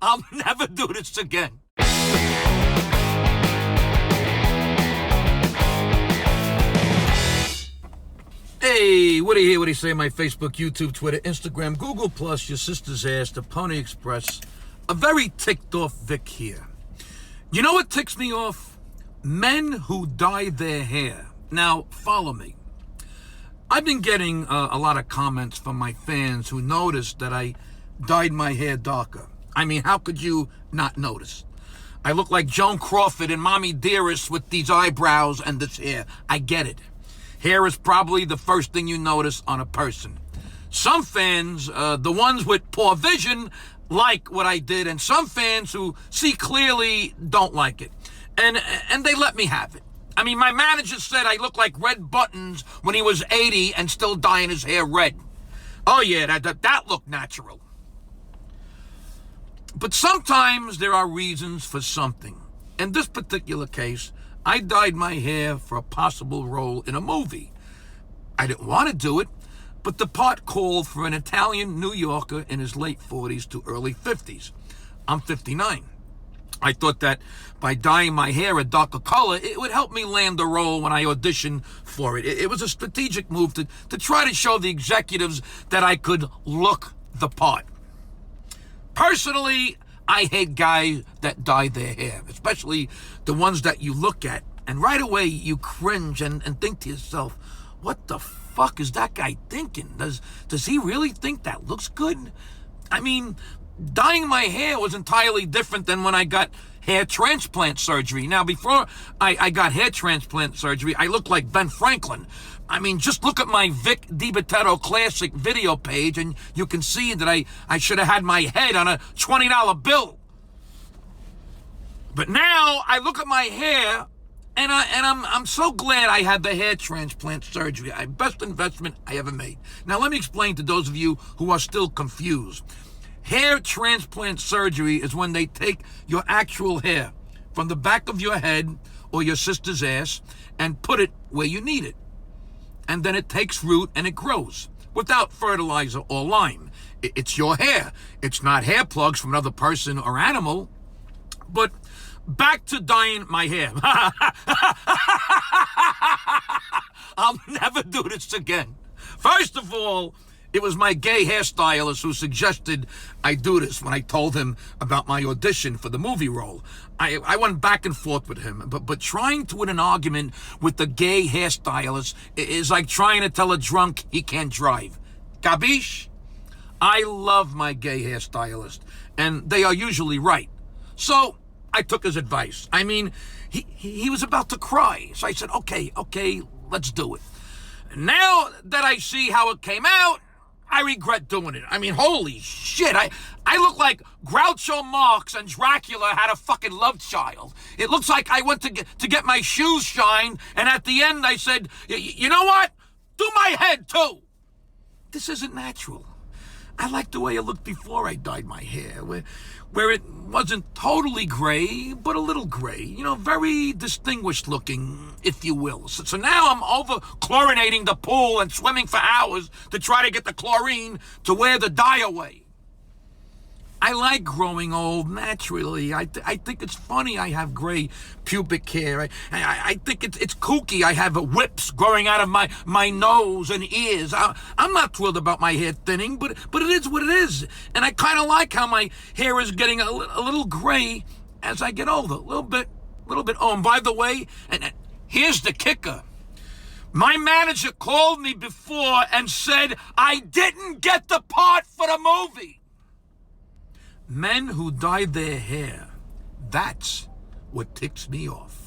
I'll never do this again. Hey, what do you say? My Facebook, YouTube, Twitter, Instagram, Google+, your sister's ass, the Pony Express. A very ticked off Vic here. You know what ticks me off? Men who dye their hair. Now, follow me. I've been getting a lot of comments from my fans who noticed that I dyed my hair darker. I mean, how could you not notice? I look like Joan Crawford and Mommy Dearest with these eyebrows and this hair. I get it. Hair is probably the first thing you notice on a person. Some fans, the ones with poor vision, like what I did, and some fans who see clearly don't like it. And they let me have it. I mean, my manager said I look like Red Buttons when he was 80 and still dyeing his hair red. Oh yeah, that looked natural. But sometimes there are reasons for something. In this particular case, I dyed my hair for a possible role in a movie. I didn't want to do it, but the part called for an Italian New Yorker in his late 40s to early 50s. I'm 59. I thought that by dyeing my hair a darker color, it would help me land the role when I auditioned for it. It was a strategic move to try to show the executives that I could look the part. Personally, I hate guys that dye their hair, especially the ones that you look at, and right away you cringe and think to yourself, what the fuck is that guy thinking? Does he really think that looks good? I mean, dyeing my hair was entirely different than when I got hair transplant surgery. Now, before I got hair transplant surgery, I looked like Ben Franklin. I mean, just look at my Vic Dibitetto classic video page and you can see that I should have had my head on a $20 bill. But now I look at my hair and I'm so glad I had the hair transplant surgery. Best investment I ever made. Now let me explain to those of you who are still confused. Hair transplant surgery is when they take your actual hair from the back of your head or your sister's ass and put it where you need it. And then it takes root and it grows without fertilizer or lime. It's your hair. It's not hair plugs from another person or animal. But back to dyeing my hair. I'll never do this again. First of all, it was my gay hairstylist who suggested I do this when I told him about my audition for the movie role. I went back and forth with him, but trying to win an argument with the gay hairstylist is like trying to tell a drunk he can't drive. Capiche? I love my gay hairstylist, and they are usually right. So I took his advice. I mean, he was about to cry, so I said, okay, let's do it. Now that I see how it came out, I regret doing it. I mean, holy shit. I look like Groucho Marx and Dracula had a fucking love child. It looks like I went to get my shoes shined, and at the end I said, you know what? Do my head too. This isn't natural. I like the way it looked before I dyed my hair, where it wasn't totally gray, but a little gray. You know, very distinguished looking, if you will. So now I'm over chlorinating the pool and swimming for hours to try to get the chlorine to wear the dye away. I like growing old naturally. I think it's funny I have gray pubic hair. I think it's kooky I have whips growing out of my nose and ears. I'm not thrilled about my hair thinning, but it is what it is. And I kind of like how my hair is getting a little gray as I get older. A little bit. Oh, and by the way, and here's the kicker. My manager called me before and said I didn't get the part for the movie. Men who dye their hair, that's what ticks me off.